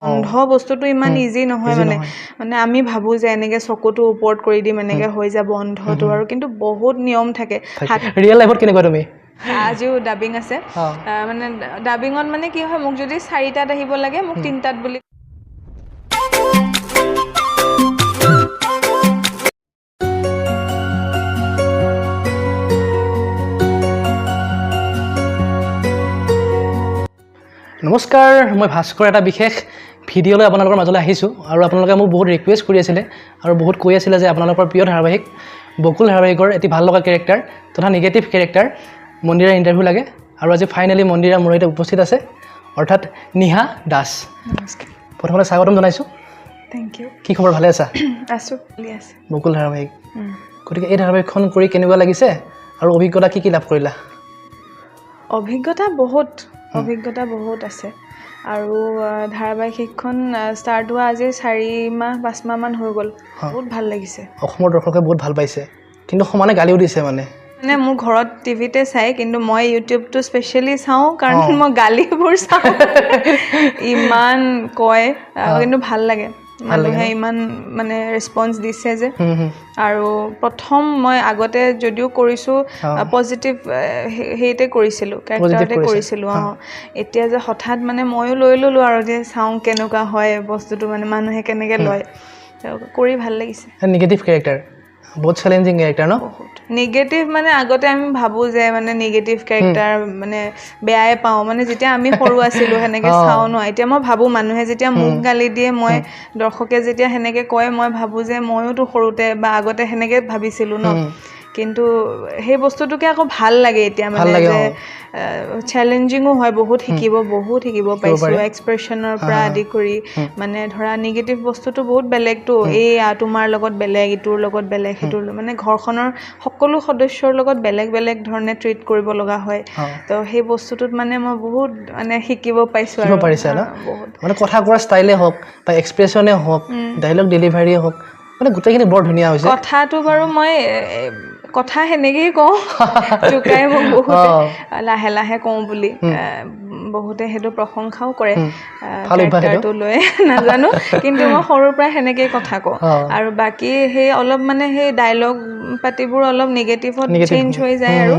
অন্ধ বস্তুটো ইমান ইজি নহয় মানে মানে আমি ভাবো যে এনেকে চকুটো ওপৰত কৰি দিম এনেকে হৈ যাব অন্ধটো আৰু কিন্তু বহুত নিয়ম থাকে ৰিয়েল লাইফত কেনেকুৱা তুমি আজিও ডাবিং আছে মানে ডাবিঙত মানে কি হয় মোক যদি 4টাত আহিব লাগে মোক 3টাত বুলি নমস্কাৰ মই ভাস্কৰ এটা বিশেষ ভিডিঅ'লৈ আপোনালোকৰ মাজলৈ আহিছোঁ আৰু আপোনালোকে মোক বহুত ৰিকুৱেষ্ট কৰি আছিলে আৰু বহুত কৈ আছিলে যে আপোনালোকৰ প্ৰিয় ধাৰাবাহিক বকুল ধাৰাবাহিকৰ এটি ভাল লগা কেৰেক্টাৰ তথা নিগেটিভ কেৰেক্টাৰ মন্দিৰাৰ ইণ্টাৰভিউ লাগে আৰু আজি ফাইনেলি মন্দিৰা মোৰ সৈতে উপস্থিত আছে অৰ্থাৎ নিহা দাস নমস্কাৰ প্ৰথমতে স্বাগতম জনাইছোঁ থ্যাংক ইউ কি খবৰ ভালে আছা আছো ভালে আছে বকুল ধাৰাবাহিক গতিকে এই ধাৰাবাহিকখন কৰি কেনেকুৱা লাগিছে আৰু অভিজ্ঞতা কি লাভ কৰিলা অভিজ্ঞতা বহুত আছে আৰু ধাৰাবাহিকখন ষ্টাৰ্ট হোৱা আজি 4-5 মাহ মান হৈ গ'ল বহুত ভাল লাগিছে অসমৰ দৰ্শকে বহুত ভাল পাইছে কিন্তু সমানে গালিও দিছে মানে মোৰ ঘৰত টিভিতে চাই কিন্তু মই ইউটিউবটো স্পেচিয়েলি চাওঁ কাৰণ মই গালিবোৰ চাওঁ ইমান কয় কিন্তু ভাল লাগে মানুহে ইমান মানে ৰেছপন্স দিছে যে আৰু প্ৰথম মই আগতে যদিও কৰিছোঁ পজিটিভ হেইতে কৰিছিলোঁ কেৰেক্টাৰতে কৰিছিলোঁ এতিয়া যে হঠাৎ মানে ময়ো লৈ ল'লোঁ আৰু যে চাওঁ কেনেকুৱা হয় বস্তুটো মানে মানুহে কেনেকৈ লয় কৰি ভাল লাগিছে নিগেটিভ কেৰেক্টাৰ বহুত চেলেঞ্জিং কেৰেক্টাৰ ন নিগেটিভ মানে আগতে আমি ভাবোঁ যে মানে নিগেটিভ কেৰেক্টাৰ মানে বেয়াই পাওঁ মানে যেতিয়া আমি সৰু আছিলোঁ সেনেকৈ চাওঁ ন এতিয়া মই ভাবোঁ মানুহে যেতিয়া মোক গালি দিয়ে মই দৰ্শকে যেতিয়া সেনেকৈ কয় মই ভাবোঁ যে ময়োতো সৰুতে বা আগতে সেনেকৈ ভাবিছিলোঁ ন কিন্তু সেই বস্তুটোকে আকৌ ভাল লাগে এতিয়া মানে যে চেলেঞ্জিঙো হয় বহুত শিকিব পাইছোঁ এক্সপ্ৰেছনৰ পৰা আদি কৰি মানে ধৰা নিগেটিভ বস্তুটো বহুত বেলেগটো এইয়া তোমাৰ লগত বেলেগ ইটোৰ লগত বেলেগ সেইটোৰ মানে ঘৰখনৰ সকলো সদস্যৰ লগত বেলেগ বেলেগ ধৰণে ট্ৰিট কৰিব লগা হয় তো সেই বস্তুটোত মানে মই বহুত মানে শিকিব পাইছোঁ আৰু বহুত মানে কথা কোৱাৰ ষ্টাইলে হওক বা এক্সপ্ৰেছনে হওক ডাইলগ ডেলিভাৰীয়ে হওক মানে গোটেইখিনি বৰ ধুনীয়া হৈছে কথাটো বাৰু মই কথা সেনেকেই কওঁ জোকাই মোক বহুতে লাহে লাহে কওঁ বুলি বহুতে সেইটো প্ৰশংসাও কৰে কেৰেক্টাৰটো লৈ নাজানো কিন্তু মই সৰুৰ পৰা সেনেকেই কথা কওঁ আৰু বাকী সেই অলপ মানে সেই ডাইলগ পাতিবোৰ অলপ নিগেটিভত চেঞ্জ হৈ যায় আৰু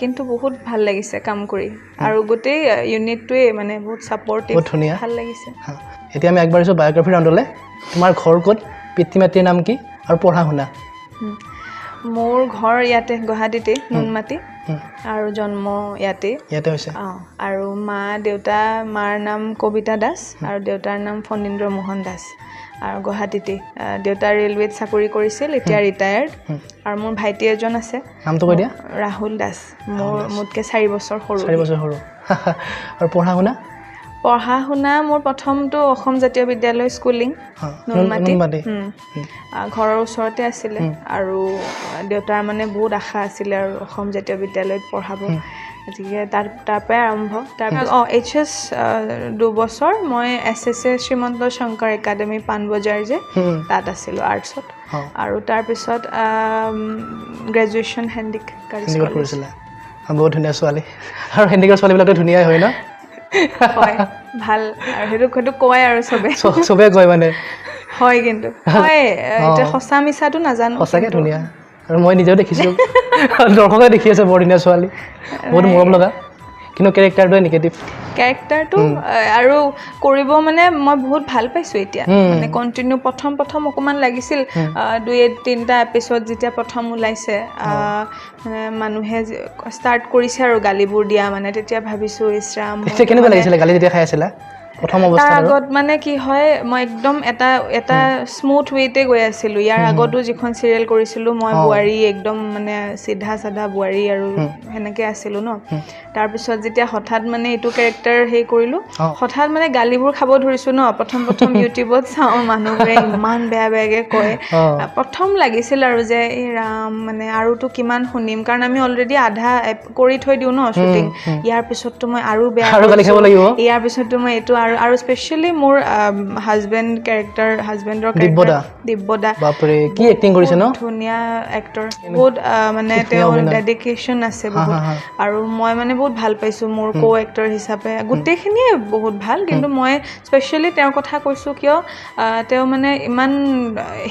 কিন্তু বহুত ভাল লাগিছে কাম কৰি আৰু গোটেই ইউনিটটোৱে মানে বহুত ছাপৰ্টিভ ভাল লাগিছে এতিয়া আমি আগবাঢ়িছোঁ বায়'গ্ৰাফি ৰাউণ্ডলৈ তোমাৰ ঘৰ ক'ত পিতৃ মাতৃৰ নাম কি আৰু পঢ়া শুনা মোৰ ঘৰ ইয়াতে গুৱাহাটীতে নুনমাটি আৰু জন্ম ইয়াতে হৈছে আৰু মাৰ নাম কবিতা দাস আৰু দেউতাৰ নাম ফণীন্দ্ৰ মোহন দাস আৰু গুৱাহাটীতে দেউতা ৰেলৱেত চাকৰি কৰিছিল এতিয়া ৰিটায়াৰ্ড আৰু মোৰ ভাইটি এজন আছে নামটো কৈ দিয়া ৰাহুল দাস মোতকৈ 4 বছৰ সৰু আৰু পঢ়া শুনা মোৰ প্ৰথমটো অসম জাতীয় বিদ্যালয় স্কুলিং নুনমাটি ঘৰৰ ওচৰতে আছিলে আৰু দেউতাৰ মানে বহুত আশা আছিলে আৰু অসম জাতীয় বিদ্যালয়ত পঢ়াব গতিকে তাৰ পৰাই আৰম্ভ তাৰপিছত HS 2 বছৰ মই SSA শ্ৰীমন্ত শংকৰ একাডেমি পাণবজাৰ যে তাত আছিলোঁ আৰ্টছত আৰু তাৰপিছত গ্ৰেজুৱেশ্যন হেণ্ডিক্ৰাফ্ট কৰিছিলে বহুত ধুনীয়া ছোৱালী আৰু হেণ্ডিক্ৰাফ্ট ছোৱালীবিলাকে ধুনীয়াই হয় ন হয় ভাল আৰু সেইটো কয় আৰু চবে কয় মানে হয় কিন্তু হয় এতিয়া সঁচা মিছাটো নাজানো সঁচাকৈ ধুনীয়া আৰু মই নিজেও দেখিছোঁ দৰ্শকে দেখি আছে বৰ ধুনীয়া ছোৱালী বহুত মৰম লগা কিন্তু কেৰেক্টাৰটোৱে নিগেটিভ কেৰেক্টাৰটো আৰু কৰিব মানে মই বহুত ভাল পাইছোঁ এতিয়া মানে কণ্টিনিউ প্ৰথম অকণমান লাগিছিল 2-3টা এপিছড যেতিয়া প্ৰথম ওলাইছে মানে মানুহে ষ্টাৰ্ট কৰিছে আৰু গালিবোৰ দিয়া মানে তেতিয়া ভাবিছোঁ ইছৰাম কেনেকুৱা লাগিছিলে গালি যেতিয়া খাই আছিলা প্ৰথম অৱস্থাত আগত মানে কি হয় মই একদম এটা স্মুথ ৱেতে গৈ আছিলোঁ ইয়াৰ আগতো যিখন চিৰিয়েল কৰিছিলোঁ মই বোৱাৰী একদম মানে চিধা চাধা বোৱাৰী আৰু সেনেকৈ আছিলোঁ ন তাৰপিছত যেতিয়া হঠাৎ মানে এইটো কেৰেক্টাৰ হেৰি কৰিলোঁ হঠাৎ মানে গালিবোৰ খাব ধৰিছোঁ ন প্ৰথম ইউটিউবত চাওঁ মানুহবোৰে ইমান বেয়াকৈ কয় প্ৰথম লাগিছিল আৰু যে এই ৰাম মানে আৰুতো কিমান শুনিম কাৰণ আমি অলৰেডি আধা কৰি থৈ দিওঁ ন শ্বুটিং ইয়াৰ পিছততো মই আৰু বেয়া ইয়াৰ পিছততো মই এইটো আৰু আৰু স্পেচিয়েলি মোৰ হাজবেণ্ডৰ কেৰেক্টাৰ দিব্যদা বাপৰে কি এক্টিং কৰিছে ন ধুনীয়া এক্টৰ বহুত মানে তেওঁৰ ডেডিকেশ্যন আছে বহুত আৰু মই মানে বহুত ভাল পাইছোঁ মোৰ কো এক্টৰ হিচাপে গোটেইখিনিয়ে বহুত ভাল কিন্তু মই স্পেচিয়েলি তেওঁৰ কথা কৈছোঁ কিয় তেওঁ মানে ইমান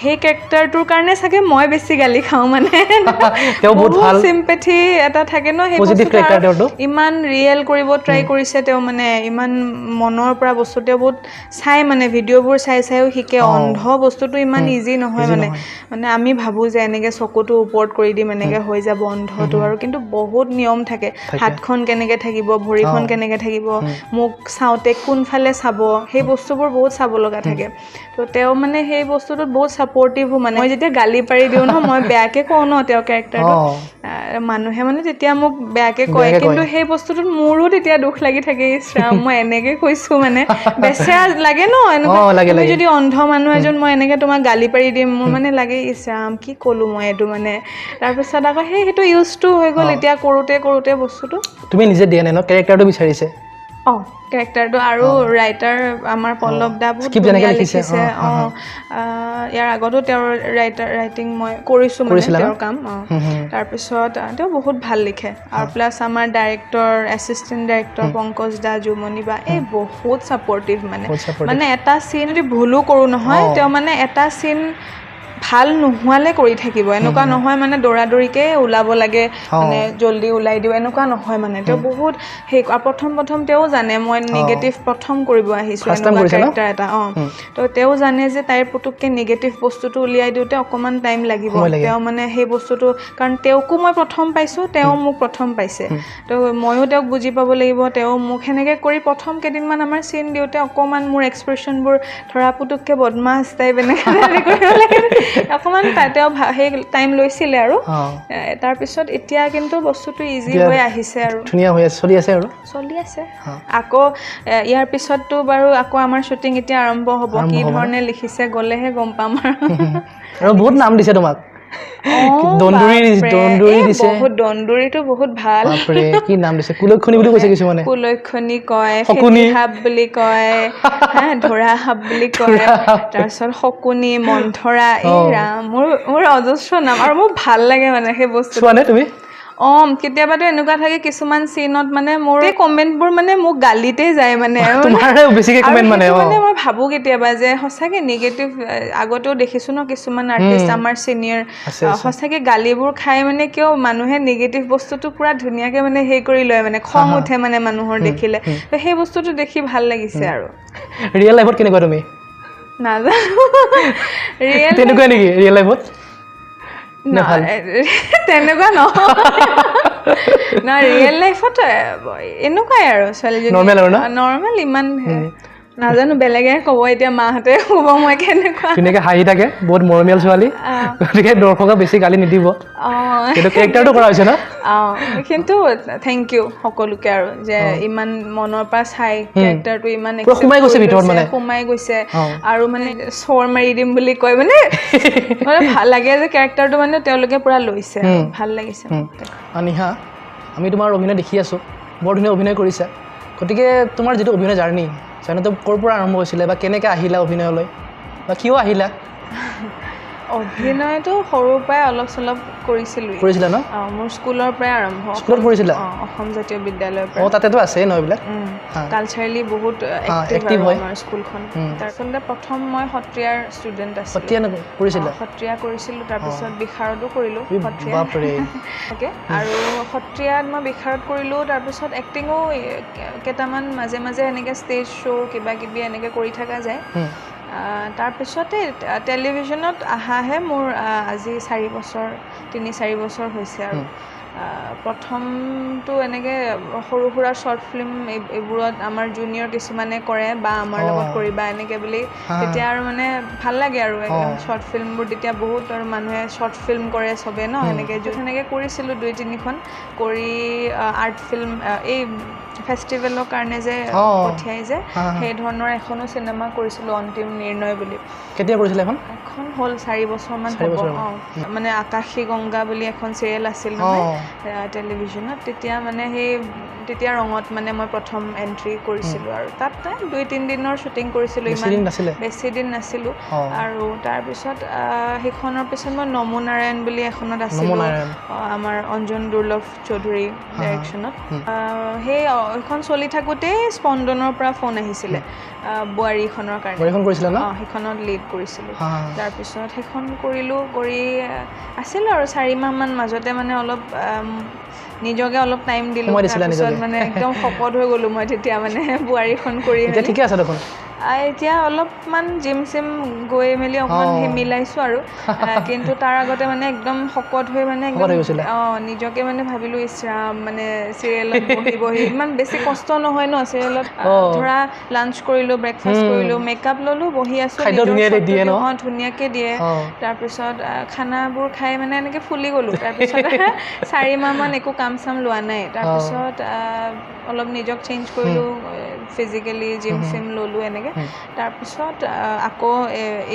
সেই কেৰেক্টাৰটোৰ কাৰণে চাগে মই বেছি গালি খাওঁ মানে তেওঁ বহুত ভাল চিম্পেথি এটা থাকে ন সেই বস্তুটো ইমান ৰিয়েল কৰিব ট্ৰাই কৰিছে তেওঁ মানে ইমান মনৰ পৰা বস্তু তেওঁ বহুত চাই মানে ভিডিঅ'বোৰ চাইও শিকে অন্ধ বস্তুটো ইমান ইজি নহয় মানে আমি ভাবোঁ যে এনেকৈ চকুটো ওপৰত কৰি দিম এনেকৈ হৈ যাব অন্ধটো আৰু কিন্তু বহুত নিয়ম থাকে হাতখন কেনেকৈ থাকিব ভৰিখন কেনেকৈ থাকিব মোক চাওঁতে কোনফালে চাব সেই বস্তুবোৰ বহুত চাব লগা থাকে তো তেওঁ মানে সেই বস্তুটোত বহুত ছাপৰ্টিভো মানে মই যেতিয়া গালি পাৰি দিওঁ ন মই বেয়াকৈ কওঁ ন তেওঁৰ কেৰেক্টাৰটো মানুহে মানে তেতিয়া মোক বেয়াকৈ কয় কিন্তু সেই বস্তুটোত মোৰো তেতিয়া দুখ লাগি থাকে ইছৰাম মই এনেকৈ কৈছোঁ মানে বেচেৰা লাগে ন এনেকুৱা তুমি যদি অন্ধ মানুহ এজন মই এনেকৈ তোমাক গালি পাৰি দিম মোৰ মানে লাগে ইছৰাম কি ক'লোঁ মই এইটো মানে তাৰপিছত আকৌ সেইটো ইউজটো হৈ গ'ল এতিয়া কৰোঁতে বস্তুটো তুমি নিজে দিয়া নাই ন কেৰেক্টাৰটো বিচাৰিছে কেৰেক্টাৰটো আৰু ৰাইটাৰ আমাৰ পল্লৱ দা বহুত ধুনীয়া লিখিছে ইয়াৰ আগতো তেওঁৰ ৰাইটিং মই কৰিছোঁ মানে তেওঁৰ কাম তাৰপিছত তেওঁ বহুত ভাল লিখে আৰু প্লাছ আমাৰ ডাইৰেক্টৰ এছিষ্টেণ্ট ডাইৰেক্টৰ পংকজ দা জুমনি বা এই বহুত ছাপৰ্টিভ মানে এটা চিন যদি ভুলো কৰোঁ নহয় তেওঁ মানে এটা চিন ভাল নোহোৱালে কৰি থাকিব এনেকুৱা নহয় মানে দৌৰাদৌৰিকে ওলাব লাগে মানে জল্দি ওলাই দিওঁ এনেকুৱা নহয় মানে তেওঁ বহুত সেই প্ৰথম তেওঁ জানে মই নিগেটিভ প্ৰথম কৰিব আহিছোঁ এনেকুৱা কেৰেক্টাৰ এটা তো তেওঁ জানে যে তাইৰ পুতুককৈ নিগেটিভ বস্তুটো উলিয়াই দিওঁতে অকণমান টাইম লাগিব তেওঁ মানে সেই বস্তুটো কাৰণ তেওঁকো মই প্ৰথম পাইছোঁ তেওঁ মোক প্ৰথম পাইছে তো ময়ো তেওঁক বুজি পাব লাগিব তেওঁ মোক সেনেকৈ কৰি প্ৰথম কেইদিনমান আমাৰ চিন দিওঁতে অকণমান মোৰ এক্সপ্ৰেশ্যনবোৰ ধৰা পুতুককৈ বদমাছ টাইপ এনেকৈ কৰিব লাগে অকণমান তেওঁ সেই টাইম লৈছিলে আৰু তাৰপিছত এতিয়া কিন্তু বস্তুটো ইজি হৈ আহিছে আৰু ধুনীয়া হৈ আছে চলি আছে আকৌ ইয়াৰ পিছততো বাৰু আকৌ আমাৰ শ্বুটিং এতিয়া আৰম্ভ হ'ব কি ধৰণে লিখিছে গ'লেহে গম পাম আৰু বহুত নাম দিছে তোমাক দন্দুৰীটো বহুত ভাল কি নাম দিছে কুলক্ষণী বুলি কৈছে কিছুমানে কুলক্ষণী কয় সাপ বুলি কয় ধৰা সাপ বুলি কয় তাৰপিছত শকুনি মন্থৰা এই ৰাম মোৰ অজস্ৰ নাম আৰু মোৰ ভাল লাগে মানে সেই বস্তু তুমি কেতিয়াবাতো এনেকুৱা থাকে কিছুমান চিনত মানে মোৰ কমেণ্টবোৰ মানে মোক গালিতে যায় মানে মই ভাবোঁ কেতিয়াবা যে সঁচাকৈ নিগেটিভ আগতেও দেখিছোঁ ন কিছুমান আৰ্টিষ্ট আমাৰ ছিনিয়ৰ সঁচাকৈ গালিবোৰ খাই মানে কিয় মানুহে নিগেটিভ বস্তুটো পুৰা ধুনীয়াকৈ মানে হেৰি কৰি লয় মানে খং উঠে মানে মানুহৰ দেখিলে তো সেই বস্তুটো দেখি ভাল লাগিছে আৰু ৰিয়েল লাইফত কেনেকুৱা তুমি নাজানো তেনেকুৱা নেকি ৰিয়েল লাইফত তেনেকুৱা নহয় ৰিয়েল লাইফত এনেকুৱাই আৰু ছোৱালীজনী নৰ্মেল ইমান নাজানো বেলেগে ক'ব এতিয়া মাহঁতে ক'ব মই কেনেকুৱা ধুনীয়াকৈ হাঁহি থাকে বহুত মৰমীয়াল ছোৱালী গতিকে দৰ্শকক বেছি গালি নিদিব কিন্তু কেৰেক্টাৰটো কৰা হৈছে ন কিন্তু থেংক ইউ সকলোকে আৰু যে ইমান মনৰ পৰা চাই কেৰেক্টাৰটো ইমান সোমাই গৈছে আৰু মানে চৰ মাৰি দিম বুলি কয় মানে ভাল লাগে যে কেৰেক্টাৰটো মানে তেওঁলোকে পূৰা লৈছে ভাল লাগিছে নিহা আমি তোমাৰ অভিনয় দেখি আছোঁ বৰ ধুনীয়া অভিনয় কৰিছা গতিকে তোমাৰ যিটো অভিনয় জাৰ্ণি জাৰ্ণিটো ক'ৰ পৰা আৰম্ভ হৈছিলে বা কেনেকৈ আহিলা অভিনয়লৈ বা কিয় আহিলা অভিনয়টো সৰুৰ পৰাই অলপ চলপ কৰিছিলা ন মোৰ স্কুলৰ পৰাই আৰম্ভ স্কুলত পঢ়িছিলা অসম জাতীয় বিদ্যালয়ৰ পৰা তাতেতো আছে ন এইবিলাক কালচাৰেলি বহুত এক্টিভ হয় আমাৰ স্কুলখন তাৰপিছতে প্ৰথম মই সত্ৰীয়াৰ ষ্টুডেণ্ট আছিলোঁ সত্ৰীয়া কৰিছিলোঁ তাৰপিছত বিশাৰদো কৰিলোঁ সত্ৰীয়া আৰু সত্ৰীয়াত মই বিশাৰদ কৰিলোঁ তাৰপিছত এক্টিঙো কেইটামান মাজে মাজে এনেকৈ ষ্টেজ শ্ব' কিবা কিবি এনেকৈ কৰি থকা যায় তাৰপিছতে টেলিভিশ্যনত আহাহে মোৰ আজি 3-4 বছৰ হৈছে আৰু প্ৰথমটো এনেকৈ সৰু সুৰা শ্বৰ্ট ফিল্ম এইবোৰত আমাৰ জুনিয়ৰ কিছুমানে কৰে বা আমাৰ লগত কৰিবা এনেকৈ বুলি তেতিয়া আৰু মানে ভাল লাগে আৰু শ্বৰ্ট ফিল্মবোৰ তেতিয়া বহুত আৰু মানুহে শ্বৰ্ট ফিল্ম কৰে চবে ন সেনেকৈ কৰিছিলোঁ 2-3খন কৰি আৰ্ট ফিল্ম এই ফেষ্টিভেলৰ কাৰণে যে পঠিয়াই যে সেই ধৰণৰ এখনো চিনেমা কৰিছিলোঁ অন্তিম নিৰ্ণয় বুলি কেতিয়া কৰিছিলে এখন এখন হ'ল 4 বছৰমান হ'ব মানে আকাশী গংগা বুলি এখন চিৰিয়েল আছিল নহয় টেলিভিশ্যনত তেতিয়া মানে তেতিয়া ৰঙত মানে মই প্ৰথম এণ্ট্ৰি কৰিছিলোঁ আৰু তাত 2-3 দিনৰ শ্বুটিং কৰিছিলোঁ ইমান বেছি দিন নাছিলোঁ আৰু তাৰপিছত সেইখনৰ পিছত মই নমুনাৰায়ণ বুলি এখনত আছিলোঁ আমাৰ অঞ্জন দুৰ্লভ চৌধুৰী ডাইৰেকশ্যনত সেই এখন চলি থাকোঁতেই স্পন্দনৰ পৰা ফোন আহিছিলে বোৱাৰীখনৰ কাৰণে সেইখনত লিড কৰিছিলোঁ তাৰপিছত সেইখন কৰিলোঁ কৰি আছিলোঁ আৰু 4 মাহমান মাজতে মানে অলপ নিজকে অলপ টাইম দিলোঁ তাৰপিছত মানে একদম শকত হৈ গ'লোঁ মই তেতিয়া মানে বোৱাৰীখন কৰি ঠিকে আছে দেখোন এতিয়া অলপমান জিম চিম গৈ মেলি অকণমান মিলাইছোঁ আৰু কিন্তু তাৰ আগতে মানে একদম শকত হৈ মানে নিজকে মানে ভাবিলোঁ ইছৰাম মানে চিৰিয়েলত বহি ইমান বেছি কষ্ট নহয় ন চিৰিয়েলত ধৰা লাঞ্চ কৰিলোঁ ব্ৰেকফাষ্ট কৰিলোঁ মেকআপ ল'লোঁ বহি আছোঁ ধুনীয়াকৈ দিয়ে তাৰপিছত খানাবোৰ খাই মানে এনেকৈ ফুলি গ'লোঁ তাৰপিছত 4 মাহমান একো কাম চাম লোৱা নাই তাৰপিছত অলপ নিজক চেঞ্জ কৰিলোঁ ফিজিকেলি জিম চিম ল'লোঁ এনেকৈ তাৰপিছত আকৌ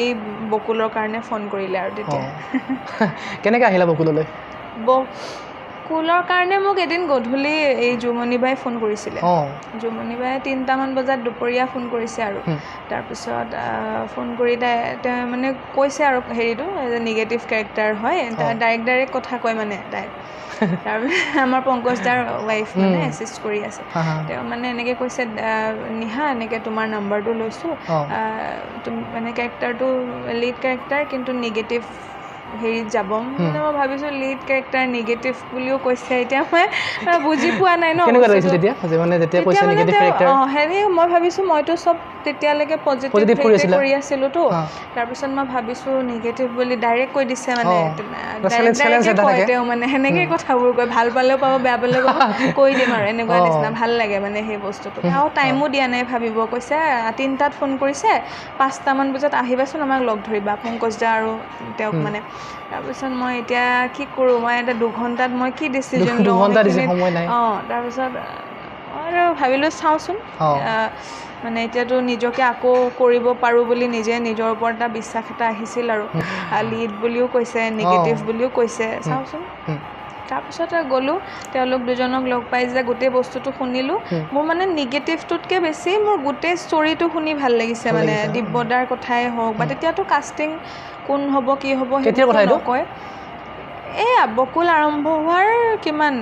এই বকুলৰ কাৰণে ফোন কৰিলে আৰু তেতিয়া কেনেকৈ আহিলা বকুললৈ বকুলৰ কাৰণে মোক এদিন গধূলি এই জুমনি বাই ফোন কৰিছিলে জুমনি বাই 3টামান বজাত দুপৰীয়া ফোন কৰিছে আৰু তাৰপিছত ফোন কৰি তাই মানে কৈছে আৰু হেৰিটো নিগেটিভ কেৰেক্টাৰ হয় ডাইৰেক্ট কথা কয় মানে তাই তাৰপিছত আমাৰ পংকজ দাৰ ৱাইফ মানে এছিষ্ট কৰি আছে তেওঁ মানে এনেকৈ কৈছে নিহা এনেকৈ তোমাৰ নাম্বাৰটো লৈছোঁ তুমি মানে কেৰেক্টাৰটো লিড কেৰেক্টাৰ কিন্তু নিগেটিভ হেৰিত যাব মানে মই ভাবিছোঁ লিড কেৰেক্টাৰ নিগেটিভ বুলিও কৈছে এতিয়া মই বুজি পোৱা নাই ন হেৰি মই ভাবিছোঁ মইতো চব তেতিয়ালৈকে পজিটিভ কৰি আছিলোঁতো তাৰপিছত মই ভাবিছোঁ নিগেটিভ বুলি ডাইৰেক্ট কৈ দিছে মানে তেওঁ মানে সেনেকৈ কথাবোৰ কয় ভাল পালেও পাব বেয়া পালেও পাব কৈ দিম আৰু এনেকুৱা নিচিনা ভাল লাগে মানে সেই বস্তুটো আৰু টাইমো দিয়া নাই ভাবিব কৈছে 3টাত ফোন কৰিছে 5টামান বজাত আহিবাচোন আমাক লগ ধৰিবা পংকজ দা আৰু তেওঁক মানে তাৰপিছত মই এতিয়া কি কৰোঁ মই এটা 2 ঘণ্টাত মই কি ডিচিজন লওঁ তাৰপিছত আৰু ভাবিলোঁ চাওঁচোন মানে এতিয়াতো নিজকে আকৌ কৰিব পাৰোঁ বুলি নিজৰ ওপৰত এটা বিশ্বাস এটা আহিছিল আৰু লিড বুলিও কৈছে নিগেটিভ বুলিও কৈছে চাওঁচোন তাৰপিছত গ'লোঁ তেওঁলোক দুজনক লগ পাই যে গোটেই বস্তুটো শুনিলোঁ মোৰ মানে নিগেটিভটোতকৈ বেছি মোৰ গোটেই ষ্টৰিটো শুনি ভাল লাগিছে মানে দিব্যদাৰ কথাই হওক বা তেতিয়াতো কাষ্টিং কোন হ'ব কি হ'ব সেইটো নকয় এই বকুল আৰম্ভ হোৱাৰ কিমান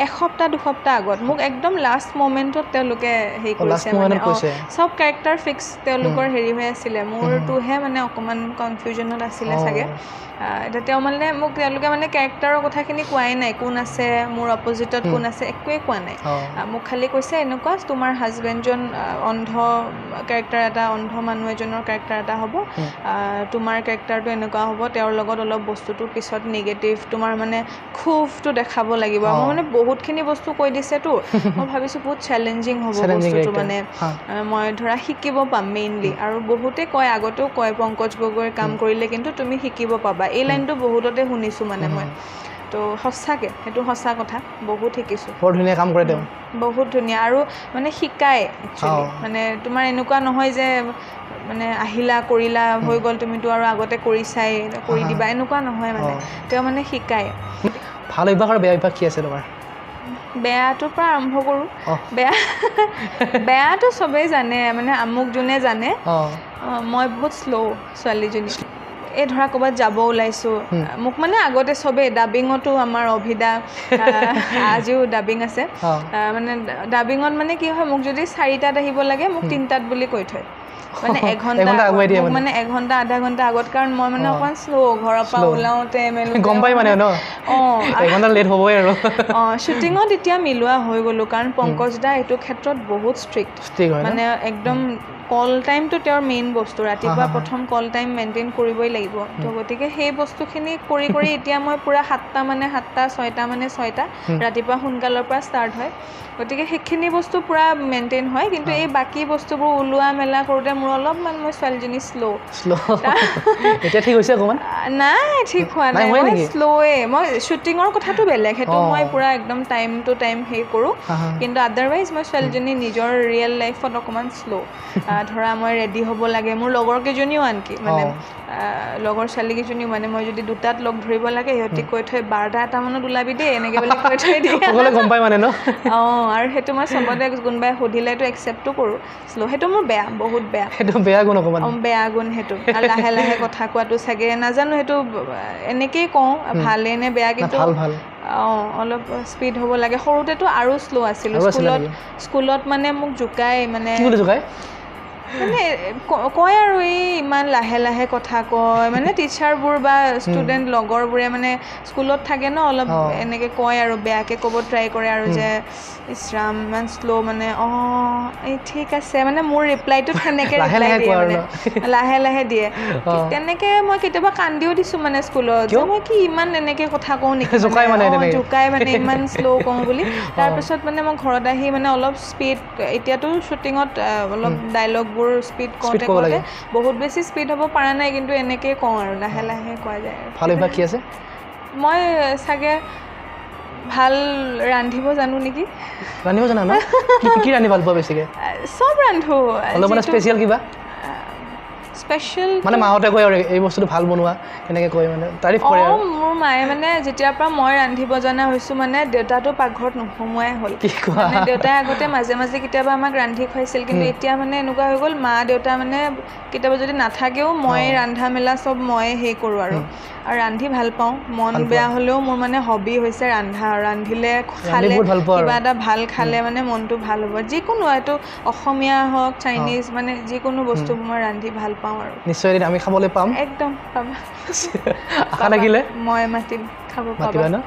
1 সপ্তাহ 2 সপ্তাহ আগত মোক একদম লাষ্ট মোমেণ্টত তেওঁলোকে হেৰি কৰিছে মানে চব কেৰেক্টাৰ ফিক্স তেওঁলোকৰ হেৰি হৈ আছিলে মোৰটোহে মানে অকণমান কনফিউজনত আছিলে চাগে এতিয়া তেওঁ মানে মোক তেওঁলোকে মানে কেৰেক্টাৰৰ কথাখিনি কোৱাই নাই কোন আছে মোৰ অপজিটত কোন আছে একোৱেই কোৱা নাই মোক খালি কৈছে এনেকুৱা তোমাৰ হাজবেণ্ডজন অন্ধ কেৰেক্টাৰ এটা অন্ধ মানুহ এজনৰ কেৰেক্টাৰ এটা হ'ব তোমাৰ কেৰেক্টাৰটো এনেকুৱা হ'ব তেওঁৰ লগত অলপ বস্তুটো পিছত নিগেটিভ তোমাৰ মানে ক্ষোভটো দেখাব লাগিব মই মানে বহুতখিনি বস্তু কৈ দিছেতো মই ভাবিছোঁ বহুত চেলেঞ্জিং হ'ব বস্তুটো মানে মই ধৰা শিকিব পাম মেইনলি আৰু বহুতে কয় আগতেও কয় পংকজ গগৈৰ কাম কৰিলে কিন্তু তুমি শিকিব পাবা এই লাইনটো বহুততে শুনিছোঁ মানে মই তো সঁচাকৈ সেইটো সঁচা কথা বহুত শিকিছোঁ বৰ ধুনীয়া কাম কৰে তেওঁ বহুত ধুনীয়া আৰু মানে শিকায় একচুৱেলি মানে তোমাৰ এনেকুৱা নহয় যে মানে আহিলা কৰিলা হৈ গ'ল তুমিতো আৰু আগতে কৰিছাই কৰি দিবা এনেকুৱা নহয় মানে তেওঁ মানে শিকায় ভাল অভ্যাস আৰু বেয়া অভ্যাস কি আছে তোমাৰ বেয়াটোৰ পৰা আৰম্ভ কৰোঁ বেয়াটো চবেই জানে মানে আমুক যোনে জানে মই বহুত শ্ল' ছোৱালীজনী এই ধৰা ক'ৰবাত যাব ওলাইছোঁ মোক মানে আগতে চবেই ডাবিঙতো আমাৰ অভিদা আজিও ডাবিং আছে মানে ডাবিঙত মানে কি হয় মোক যদি 4টাত আহিব লাগে মোক 3টাত বুলি কৈ থয় মানে 1 ঘণ্টা মানে 1 ঘণ্টা আধা ঘণ্টা আগত কাৰণ মই মানে অকণমান শ্ল' ঘৰৰ পৰা ওলাওঁতে গম পাই মানে শ্বুটিঙত এতিয়া মিলোৱা হৈ গ'লোঁ কাৰণ পংকজ দা এইটো ক্ষেত্ৰত বহুত ষ্ট্ৰিক্ট মানে একদম কল টাইমটো তেওঁৰ মেইন বস্তু ৰাতিপুৱা প্ৰথম কল টাইম মেইনটেইন কৰিবই লাগিব তো গতিকে সেই বস্তুখিনি কৰি এতিয়া মই পূৰা 7টা মানে 7টা 6টা মানে 6টা ৰাতিপুৱা সোনকালৰ পৰা ষ্টাৰ্ট হয় গতিকে সেইখিনি বস্তু পূৰা মেইনটেইন হয় কিন্তু এই বাকী বস্তুবোৰ ওলোৱা মেলা কৰোঁতে মোৰ অলপমান মই ছোৱালীজনী শ্ল' এতিয়া ঠিক হৈছে অকণমান নাই ঠিক হোৱা নাই মই শ্ল'ৱে মই শ্বুটিঙৰ কথাটো বেলেগ সেইটো মই পূৰা একদম টাইম টু টাইম হেৰি কৰোঁ কিন্তু আদাৰৱাইজ মই ছোৱালীজনী নিজৰ ৰিয়েল লাইফত অকণমান শ্ল' ধৰা মই ৰেডি হ'ব লাগে মোৰ লগৰ কেইজনীও আনকি মানে লগৰ ছোৱালীকেইজনীও মানে মই যদি 2টাত লগ ধৰিব লাগে সিহঁতি কৈ থৈ 12টা 1টা মানত ওলাবি দেই এনেকৈ বুলি কৈ থৈ দিয়ে সকলোৱে গম পায় মানে ন আৰু সেইটো মই চবতে কোনোবাই সুধিলেতো একচেপ্টো কৰোঁ শ্ল' সেইটো মোৰ বেয়া বহুত বেয়া সেইটো বেয়া গুণ অকণমান বেয়া গুণ সেইটো আৰু লাহে লাহে কথা কোৱাটো চাগে নাজানো সেইটো এনেকেই কওঁ ভালেই নে বেয়া কিন্তু ভাল অলপ স্পীড হ'ব লাগে সৰুতেতো আৰু শ্ল' আছিলোঁ স্কুলত মানে মোক জোকাই মানে মানে কয় আৰু এই ইমান লাহে লাহে কথা কয় মানে টিচাৰবোৰ বা ষ্টুডেণ্ট লগৰবোৰে মানে স্কুলত থাকে ন অলপ এনেকৈ কয় আৰু বেয়াকৈ ক'ব ট্ৰাই কৰে আৰু যে ইছৰাম ইমান শ্ল' মানে এই ঠিক আছে মানে মোৰ ৰিপ্লাইটো সেনেকৈ ৰিপ্লাই দিয়ে মানে লাহে লাহে দিয়ে তেনেকৈ মই কেতিয়াবা কান্দিও দিছোঁ মানে স্কুলত যে মই কি ইমান এনেকৈ কথা কওঁ নেকি জোকাই মানে ইমান শ্ল' কওঁ বুলি তাৰপিছত মানে মই ঘৰত আহি মানে অলপ স্পীড এতিয়াতো শ্বুটিঙত অলপ ডাইলগবোৰ স্পীড কওঁতে বহুত বেছি স্পীড হ'ব পৰা নাই কিন্তু এনেকেই কওঁ আৰু লাহে লাহে কোৱা যায় ভাল অভ্যাস কি আছে মই চাগে ভাল ৰান্ধিব জানো নেকি ৰান্ধিব জানা ন কি ৰান্ধি ভাল পোৱা বেছিকৈ চব ৰান্ধো অলপ মানে স্পেচিয়েল কিবা স্পেচিয়েল মানে মাহঁতে কয় আৰু এই বস্তুটো ভাল বনোৱা এনেকৈ কয় মানে তাৰিফ কৰে আৰু মোৰ মায়ে মানে যেতিয়াৰ পৰা মই ৰান্ধিব জনা হৈছোঁ মানে দেউতাটো পাকঘৰত নোসোমোৱাই হ'ল মানে দেউতাই আগতে মাজে মাজে কেতিয়াবা আমাক ৰান্ধি খুৱাইছিল কিন্তু এতিয়া মানে এনেকুৱা হৈ গ'ল মা দেউতা মানে কেতিয়াবা যদি নাথাকেও মই ৰন্ধা মেলা চব মই হেৰি কৰোঁ আৰু ৰান্ধি ভাল পাওঁ মন বেয়া হ'লেও মোৰ মানে হবি হৈছে ৰান্ধা ৰান্ধিলে খালে কিবা এটা ভাল খালে মানে মনটো ভাল হ'ব যিকোনো এইটো অসমীয়া হওক চাইনিজ মানে যিকোনো বস্তু মই ৰান্ধি ভাল পাওঁ আৰু নিশ্চয় এদিন আমি খাবলৈ পাম একদম পাবা আশা থাকিলে মই মাতিম খাব পাবা ন